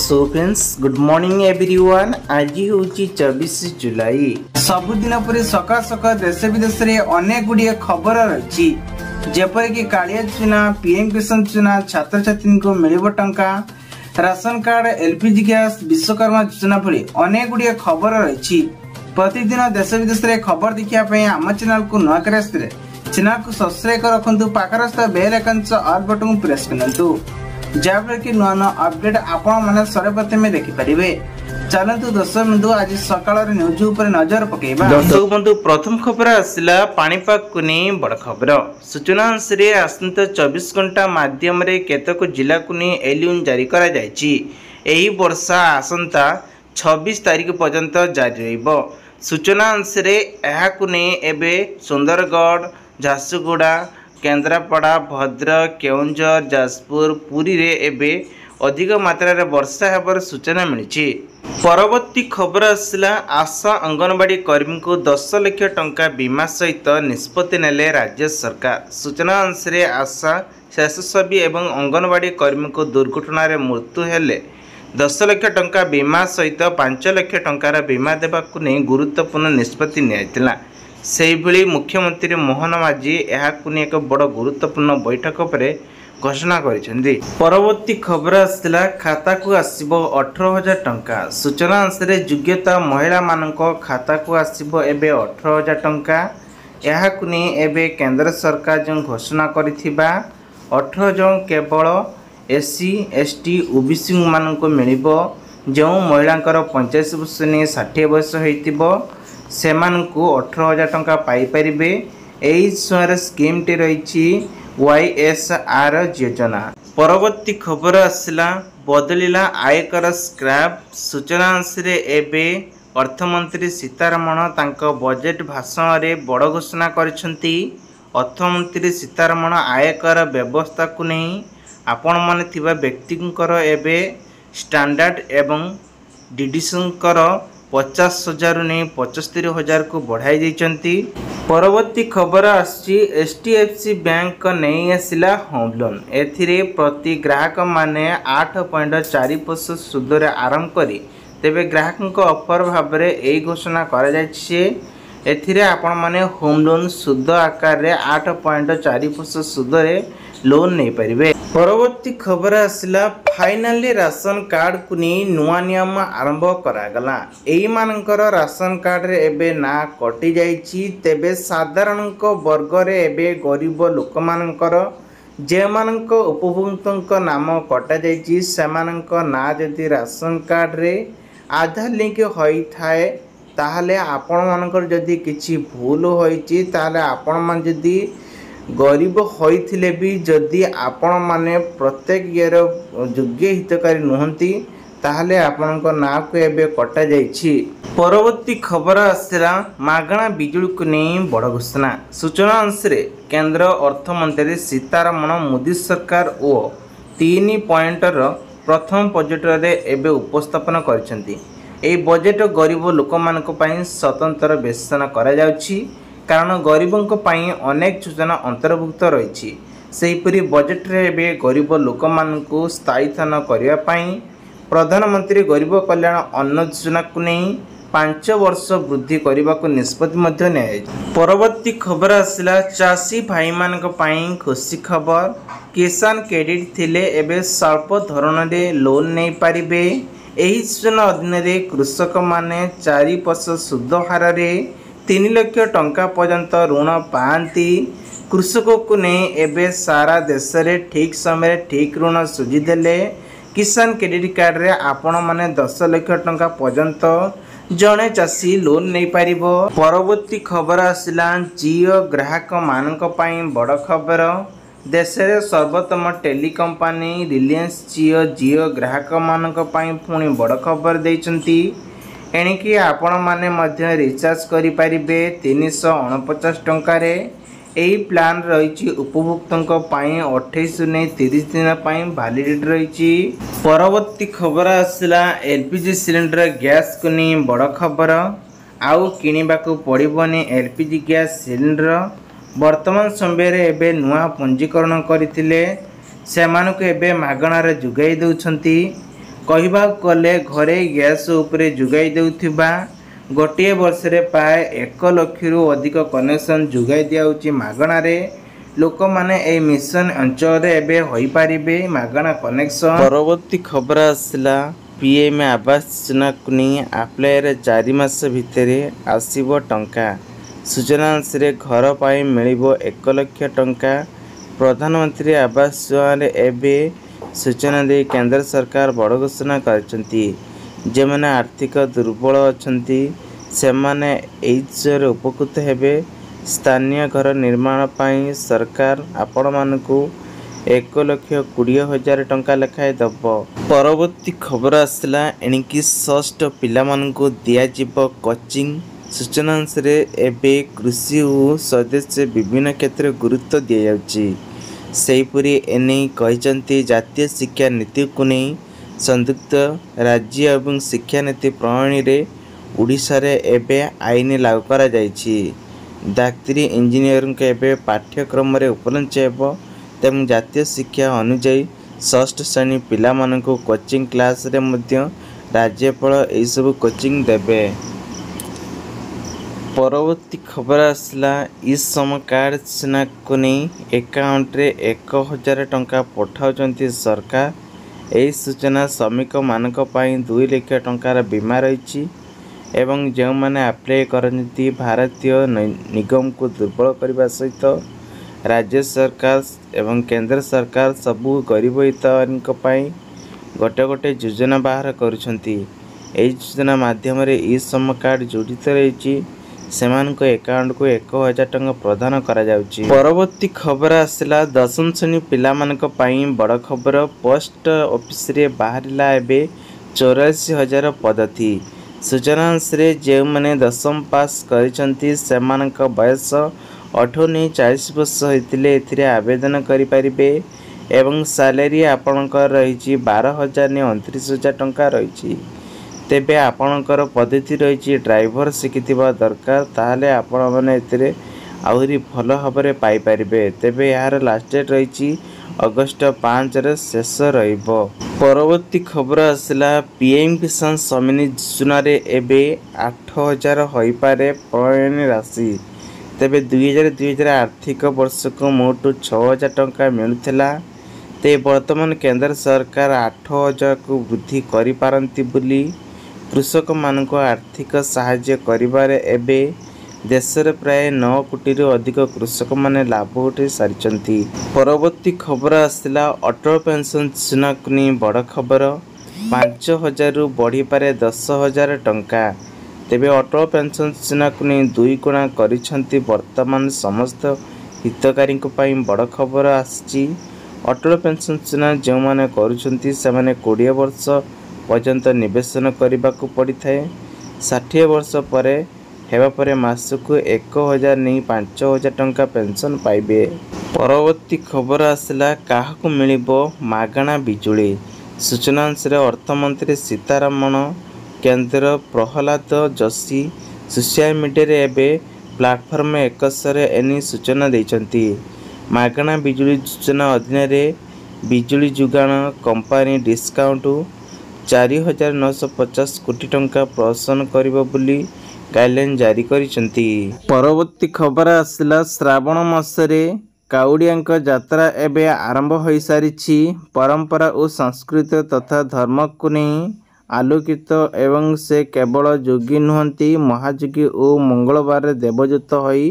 So friends good morning everyone. आज हूँ 24 जुलाई। सबुदिन पर सकाल सकाल देश विदेश में अनेक गुड़िए खबर रही जेपरिक कालिया योजना, पीएम किसान योजना, छात्र छात्री को मिल टंका, ration card, LPG gas, Vishwakarma योजना भली अनेक गुड़िए खबर रही। प्रतिदिन देश विदेश में खबर देखा आम चैनल को नुआ कर चैनल को सब्सक्राइब कर रखु, पाखर बेल आइकन ऑल बटन को प्रेस करंतु जहाँफल कि नुआ नुआ अपडेट आपण मैंने सर्वप्रथम देखिपारे। चलतु दर्शक बंधु आज सकाल न्यूज उपर नजर पकेबा। दर्शक बंधु प्रथम खबर आसला पाणीपाग को नहीं बड़ खबर। सूचना अनुसार आसंता 24 घंटा माध्यम केतक जिला को नहीं एलर्ट जारी करा जायछि। एही वर्षा आसंता 26 तारीख पर्यंत जारी रहिबो। सूचना अनुसार यहाकु नहीं एबे सुंदरगढ़, झारसुगुड़ा, केन्द्रापड़ा, भद्रक, केउंझर, जाजपुर, पुरी रे एबे अधिक मात्रा रे वर्षा हेबार सूचना मिली। परवर्ती खबर आसला आशा अंगनवाड़ी कर्मी को 10 लाख टंका बीमा सहित निष्पत्ति नेले राज्य सरकार। सूचना अनुसार आशा, स्वेच्छासेवी एवं अंगनवाड़ी कर्मी को दुर्घटना रे मृत्यु हेले 10 लाख टंका बीमा सहित 5 लाख टंकार बीमा देवाकू नहीं गुरुत्वपूर्ण निष्पत्ति नियाइतिला। सेहिभली मुख्यमंत्री मोहन माझी यहाकू एक बड़ गुरुत्वपूर्ण बैठक पर घोषणा करिसेंती। परवर्ती खबर आसला खाता को आसीबो 18,000 टंका। सूचना अनुसार योग्यता महिला मानक खाता को आसीबो एबे 18,000 टंका। यहाकू नहीं एबे केंद्र सरकार जो घोषणा करिथिबा 18,000 केवल एससी, एसटी, ओबीसी मानक मिलिबो। जो महिलांकर 85 वर्ष नहीं 60 वर्ष होइतिबो सेमानकु 18,000 टंका पाई परिबे। एही समय स्कीम टी रही YSR योजना। परवर्ती खबर आसला बदलिला आयकर स्क्रैप। सूचना अनुसार एबे अर्थमंत्री सीतारमण तांको बजेट भाषण रे बड़ घोषणा करिसेंती। अर्थमंत्री सीतारमण आयकर व्यवस्था को नहीं आपण माने थिबा व्यक्तिंकर एबे स्टैंडर्ड एवं डिडिशनकर 50,000 नहीं 75,000 को बढ़ाई देइचंती। परवर्ती खबर आछि HDFC बैंक नहीं आसिला होम लोन। एथिरे प्रति ग्राहक माने 8.4% सुद रे आरंभ करी तेबे ग्राहक ऑफर भाव रे एई घोषणा करा जायछि। एथिरे आपण माने होम लोन सुद आकार रे 8.4% सुद रे लोन नहीं पारिबे। परवर्ती खबर आसला फाइनाली राशन कार्ड को नहीं नुआ नियम आरंभ करागला। एही मानकर राशन कार्ड रे एबे ना कटि जाइछि। तेबे साधारण वर्ग रे एबे गरीब लोक मानकर जे मानक उपभोक्तांक नाम कटा जाइछि सेमानक ना जदि राशन कार्ड रे आधार लिंक होई थाए ताहले आपण मानकर जदि किछि भूल होइछि ताहले आपण मान जदि गरीब होइथिले भी जदि आपण माने प्रत्येक ईयर योग्य हितकारी नुहंती ताहले आपणक ना को एबे कटा जाइछि। परवर्ती खबर आसला मागणा बिजुली को नहीं बड़ घोषणा। सूचना अनुसार केंद्र अर्थमंत्री सीतारमण मोदी सरकार ओ 3 पॉइंटर प्रथम बजेट रे एबे उपस्थापन करिसेंती। एई बजेट गरीब लोक मानक पई स्वतंत्र बेचना करा जाउछि कारण गरीबों अनेक योजना अंतर्भुक्त रही। सेहीपरि बजेट रे एबे गरीब लोक मानकु स्थायीथन करिया पई प्रधानमंत्री गरीब कल्याण अन्न योजना को नहीं 5 वर्ष वृद्धि करने को निष्पत्ति मध्य नियाई। परवर्ती खबर आसला चाषी भाई मानक पई खुशी खबर। किसान क्रेडिट थिले एबे स्वल्प धरण रे लोन नहीं पारिबे। एही योजना अधीन रे कृषक माने 4% सुध हार रे 3 लाख टंका पर्यंत ऋण पाती। कृषक को नहीं एबे सारा देश रे ठीक समय ठीक ऋण सुझी देले किसान क्रेडिट कार्ड रे आपण माने 10 लाख टंका पर्यंत जड़े चाषी लोन नहीं पारिबो। परवर्ती खबर आसला जियो ग्राहक मानक पई बड़ खबर। देश रे सर्वोत्तम टेली कंपनी रिलायंस जियो ग्राहक मानक पई पुणी बड़ खबर देइचंती। एणिकी आपण माने मध्य रिचार्ज करि पारिबे 349 टंका रे। एही प्लान रही उपभोक्तांक पई 28 ने 30 दिन पई वैलिडिटी रही। परवर्ती खबर आसला एलपीजी सिलेंडर गैस को नहीं बड़ खबर। आउ किनिबा को पड़िबनी एलपीजी गैस सिलेंडर। वर्तमान समय रे एबे नुआ पंजीकरण करथिले सेमानक एबे मागणा रे जुगाई दउछंती। କହିବାକୁ ଗଲେ ଘରେ ଗ୍ୟାସ୍ ଉପରେ ଯୋଗାଇ ଦେଉଥିବା ଗୋଟିଏ ବର୍ଷରେ ପ୍ରାୟ 1 ଲକ୍ଷରୁ ଅଧିକ କନେକ୍ସନ୍ ଯୋଗାଇ ଦିଆଯାଉଛି ମାଗଣାରେ। ଲୋକମାନେ ଏହି ମିଶନ ଅଞ୍ଚଳରେ ଏବେ ହୋଇପାରିବେ ମାଗଣା କନେକ୍ସନ୍। ପରବର୍ତ୍ତୀ ଖବର ଆସିଲା ପିଏମ୍ ଆବାସ ଯୋଜନାକୁ ନେଇ ଆପ୍ଲାଏରେ 4 ମାସ ଭିତରେ ଆସିବ ଟଙ୍କା। ସୂଚନା ଅନୁସାରେ ଘର ପାଇଁ ମିଳିବ 1 ଲକ୍ଷ ଟଙ୍କା। ପ୍ରଧାନମନ୍ତ୍ରୀ ଆବାସ ଯୋଜନାରେ ଏବେ ସୂଚନା ଦେଇ କେନ୍ଦ୍ର ସରକାର ବଡ଼ ଘୋଷଣା କରିଛନ୍ତି। ଯେଉଁମାନେ ଆର୍ଥିକ ଦୁର୍ବଳ ଅଛନ୍ତି ସେମାନେ ଏହି ଯୋଜନାରେ ଉପକୃତ ହେବେ। ସ୍ଥାନୀୟ ଘର ନିର୍ମାଣ ପାଇଁ ସରକାର ଆପଣମାନଙ୍କୁ 1,20,000 ଟଙ୍କା ଲେଖାଏଁ ଦେବ। ପରବର୍ତ୍ତୀ ଖବର ଆସିଲା ଏଣିକି ଷଷ୍ଠ ପିଲାମାନଙ୍କୁ ଦିଆଯିବ କୋଚିଂ। ସୂଚନା ଅନୁସାରେ ଏବେ କୃଷି ଓ ସ୍ୱଦେଶୀ ବିଭିନ୍ନ କ୍ଷେତ୍ରରେ ଗୁରୁତ୍ୱ ଦିଆଯାଉଛି। ସେହିପରି ଏନେଇ କହିଛନ୍ତି ଜାତୀୟ ଶିକ୍ଷା ନୀତିକୁ ନେଇ ସଂଯୁକ୍ତ ରାଜ୍ୟ ଏବଂ ଶିକ୍ଷାନୀତି ପ୍ରଣୟନରେ ଓଡ଼ିଶାରେ ଏବେ ଆଇନ ଲାଗୁ କରାଯାଇଛି। ଡାକ୍ତରୀ ଇଞ୍ଜିନିୟରିଂଙ୍କ ଏବେ ପାଠ୍ୟକ୍ରମରେ ଉପଲବ୍ଧ ହେବ ତେଣୁ ଜାତୀୟ ଶିକ୍ଷା ଅନୁଯାୟୀ ଷଷ୍ଠ ଶ୍ରେଣୀ ପିଲାମାନଙ୍କୁ କୋଚିଂ କ୍ଲାସରେ ମଧ୍ୟ ରାଜ୍ୟପାଳ ଏହିସବୁ କୋଚିଂ ଦେବେ। ପରବର୍ତ୍ତୀ ଖବର ଆସିଲା ଇ-ଶ୍ରମ କାର୍ଡ଼ ଯୋଜନାକୁ ନେଇ ଆକାଉଣ୍ଟରେ 1,000 ଟଙ୍କା ପଠାଉଛନ୍ତି ସରକାର। ଏହି ସୂଚନା ଶ୍ରମିକମାନଙ୍କ ପାଇଁ 2 ଲକ୍ଷ ଟଙ୍କାର ବୀମା ରହିଛି ଏବଂ ଯେଉଁମାନେ ଆପ୍ଲାଏ କରନ୍ତି ଭାରତୀୟ ନିଗମକୁ ଦୁର୍ବଳ କରିବା ସହିତ ରାଜ୍ୟ ସରକାର ଏବଂ କେନ୍ଦ୍ର ସରକାର ସବୁ ଗରିବ ହିତାଧିକାରୀଙ୍କ ପାଇଁ ଗୋଟେ ଯୋଜନା ବାହାର କରୁଛନ୍ତି। ଏହି ଯୋଜନା ମାଧ୍ୟମରେ ଇ-ଶ୍ରମ କାର୍ଡ଼ ଜଡ଼ିତ ରହିଛି ସେମାନଙ୍କ ଆକାଉଣ୍ଟକୁ 1,000 ଟଙ୍କା ପ୍ରଦାନ କରାଯାଉଛି। ପରବର୍ତ୍ତୀ ଖବର ଆସିଲା 10ମ ଶ୍ରେଣୀ ପିଲାମାନଙ୍କ ପାଇଁ ବଡ଼ ଖବର। ପୋଷ୍ଟ ଅଫିସରେ ବାହାରିଲା ଏବେ 84,000 ପଦୋନ୍ନତି। ସୂଚନା ଅନୁସାରେ ଯେଉଁମାନେ 10ମ ପାସ୍ କରିଛନ୍ତି ସେମାନଙ୍କ ବୟସ 18-40 ବର୍ଷ ହୋଇଥିଲେ ଏଥିରେ ଆବେଦନ କରିପାରିବେ ଏବଂ ସାଲାରୀ ଆପଣଙ୍କର ରହିଛି 12,000-29,000 ଟଙ୍କା ରହିଛି। ତେବେ ଆପଣଙ୍କର ପଦ୍ଧତି ରହିଛି ଡ୍ରାଇଭର ଶିଖିଥିବା ଦରକାର, ତାହେଲେ ଆପଣମାନେ ଏଥିରେ ଆହୁରି ଭଲ ଭାବରେ ପାଇପାରିବେ। ତେବେ ଏହାର ଲାଷ୍ଟ ଡେଟ୍ ରହିଛି ଅଗଷ୍ଟ 5ରେ ଶେଷ ରହିବ। ପରବର୍ତ୍ତୀ ଖବର ଆସିଲା ପିଏମ୍ କିଷାନ ସମ୍ମାନ ଯୋଜନାରେ ଏବେ 8,000 ହୋଇପାରେ ପ୍ରଣୟନ ରାଶି। ତେବେ 2002 ଆର୍ଥିକ ବର୍ଷକୁ ମୋଟ 6,000 ଟଙ୍କା ମିଳୁଥିଲା। ତେବେ ବର୍ତ୍ତମାନ କେନ୍ଦ୍ର ସରକାର 8,000କୁ ବୃଦ୍ଧି କରିପାରନ୍ତି ବୋଲି କୃଷକମାନଙ୍କୁ ଆର୍ଥିକ ସାହାଯ୍ୟ କରିବାରେ ଏବେ ଦେଶରେ ପ୍ରାୟ 9 କୋଟିରୁ ଅଧିକ କୃଷକମାନେ ଲାଭ ଉଠାଇ ସାରିଛନ୍ତି। ପରବର୍ତ୍ତୀ ଖବର ଆସିଲା ଅଟଳ ପେନ୍ସନ୍ ଯୋଜନାକୁ ନେଇ ବଡ଼ ଖବର। 5,000ରୁ ବଢ଼ିପାରେ 10,000 ଟଙ୍କା। ତେବେ ଅଟଳ ପେନ୍ସନ୍ ଯୋଜନାକୁ ନେଇ 2 ଗୁଣା କରିଛନ୍ତି ବର୍ତ୍ତମାନ ସମସ୍ତ ହିତକାରୀଙ୍କ ପାଇଁ ବଡ଼ ଖବର ଆସିଛି। ଅଟଳ ପେନ୍ସନ୍ ଯୋଜନା ଯେଉଁମାନେ କରୁଛନ୍ତି ସେମାନେ 20 ବର୍ଷ ପର୍ଯ୍ୟନ୍ତ ନିବେଶନ କରିବାକୁ ପଡ଼ିଥାଏ। 60 ବର୍ଷ ପରେ ହେବା ପରେ ମାସକୁ 1,000 ନେଇ 5,000 ଟଙ୍କା ପେନ୍ସନ୍ ପାଇବେ। ପରବର୍ତ୍ତୀ ଖବର ଆସିଲା କାହାକୁ ମିଳିବ ମାଗଣା ବିଜୁଳି। ସୂଚନା ଅନୁସାରେ ଅର୍ଥମନ୍ତ୍ରୀ ସୀତାରମଣ, କେନ୍ଦ୍ର ପ୍ରହ୍ଲାଦ ଯୋଶୀ ସୋସିଆଲ ମିଡ଼ିଆରେ ଏବେ ପ୍ଲାଟଫର୍ମ ଏକଶରେ ଏନେଇ ସୂଚନା ଦେଇଛନ୍ତି। ମାଗଣା ବିଜୁଳି ଯୋଜନା ଅଧୀନରେ ବିଜୁଳି ଯୋଗାଣ କମ୍ପାନୀ ଡିସ୍କାଉଣ୍ଟ 4,950 କୋଟି ଟଙ୍କା ପ୍ରଦାନ କରିବ ବୋଲି ଗାଇଡଲାଇନ୍ ଜାରି କରିଛନ୍ତି। ପରବର୍ତ୍ତୀ ଖବର ଆସିଲା ଶ୍ରାବଣ ମାସରେ କାଉଡ଼ିଆଙ୍କ ଯାତ୍ରା ଏବେ ଆରମ୍ଭ ହୋଇସାରିଛି। ପରମ୍ପରା ଓ ସଂସ୍କୃତି ତଥା ଧର୍ମକୁ ନେଇ ଆଲୋକିତ ଏବଂ ସେ କେବଳ ଯୋଗୀ ନୁହନ୍ତି ମହାଯୋଗୀ ଓ ମଙ୍ଗଳବାରରେ ଦେବଦୂତ ହୋଇ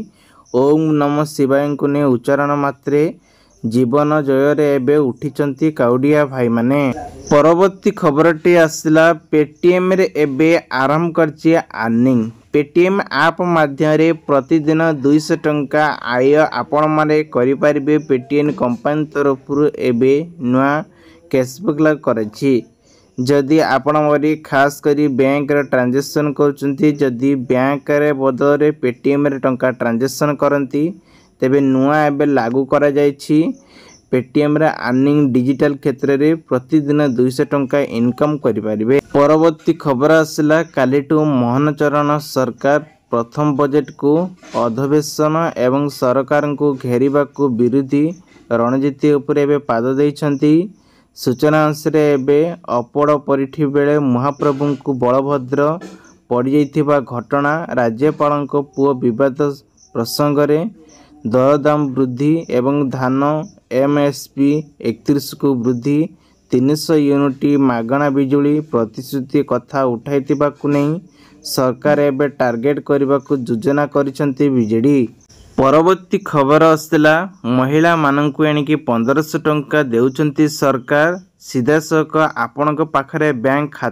ଓଁ ନମଃ ଶିବାୟଙ୍କୁ ନେଇ ଉଚ୍ଚାରଣ ମାତ୍ରେ ଜୀବନ ଜୟରେ ଏବେ ଉଠିଛନ୍ତି କାଉଡ଼ିଆ ଭାଇମାନେ। ପରବର୍ତ୍ତୀ ଖବରଟି ଆସିଲା ପେଟିଏମ୍ରେ ଏବେ ଆରମ୍ଭ କରିଛି ଆର୍ନିଂ। ପେଟିଏମ୍ ଆପ୍ ମାଧ୍ୟମରେ ପ୍ରତିଦିନ 200 ଟଙ୍କା ଆୟ ଆପଣମାନେ କରିପାରିବେ। ପେଟିଏମ୍ କମ୍ପାନୀ ତରଫରୁ ଏବେ ନୂଆ କ୍ୟାଶବ୍ୟାକ୍ ଲାଗୁ କରାଯାଇଛି। ଯଦି ଆପଣ ଖାସ କରି ବ୍ୟାଙ୍କରେ ଟ୍ରାଞ୍ଜାକ୍ସନ୍ କରୁଛନ୍ତି, ଯଦି ବ୍ୟାଙ୍କରେ ବଦଳରେ ପେଟିଏମ୍ରେ ଟଙ୍କା ଟ୍ରାଞ୍ଜାକ୍ସନ୍ କରନ୍ତି ତେବେ ନୂଆ ଏବେ ଲାଗୁ କରାଯାଇଛି। ପେଟିଏମ୍ରେ ଆର୍ନିଂ ଡିଜିଟାଲ କ୍ଷେତ୍ରରେ ପ୍ରତିଦିନ 200 ଟଙ୍କା ଇନକମ୍ କରିପାରିବେ। ପରବର୍ତ୍ତୀ ଖବର ଆସିଲା କାଲିଠୁ ମୋହନ ଚରଣ ସରକାର ପ୍ରଥମ ବଜେଟକୁ ଅଧବେଶନ ଏବଂ ସରକାରଙ୍କୁ ଘେରିବାକୁ ବିରୋଧୀ ରଣନୀତି ଉପରେ ଏବେ ପାଦ ଦେଇଛନ୍ତି। सूचना अनुसार एबे अपड़ परिठी बेले महाप्रभुଙ୍କୁ बलभद्र पड़ जाइथिबा घटना राज्यपालଙ୍କ पुओ विवाद प्रसंगरे दरदाम वृद्धि एवं धान एमएसपी 31 को वृद्धि 300 यूनिट मागणा बिजुली प्रतिश्रुति कथा उठाइथिबाकु नै सरकार एबे टार्गेट करने को योजना करिसंती बीजेडी। परवर्ती खबर आसला महिला माननकु एणिकी 1500 टंका देउचंती सरकार सीधा सक आपणक पाखरे बैंक खाता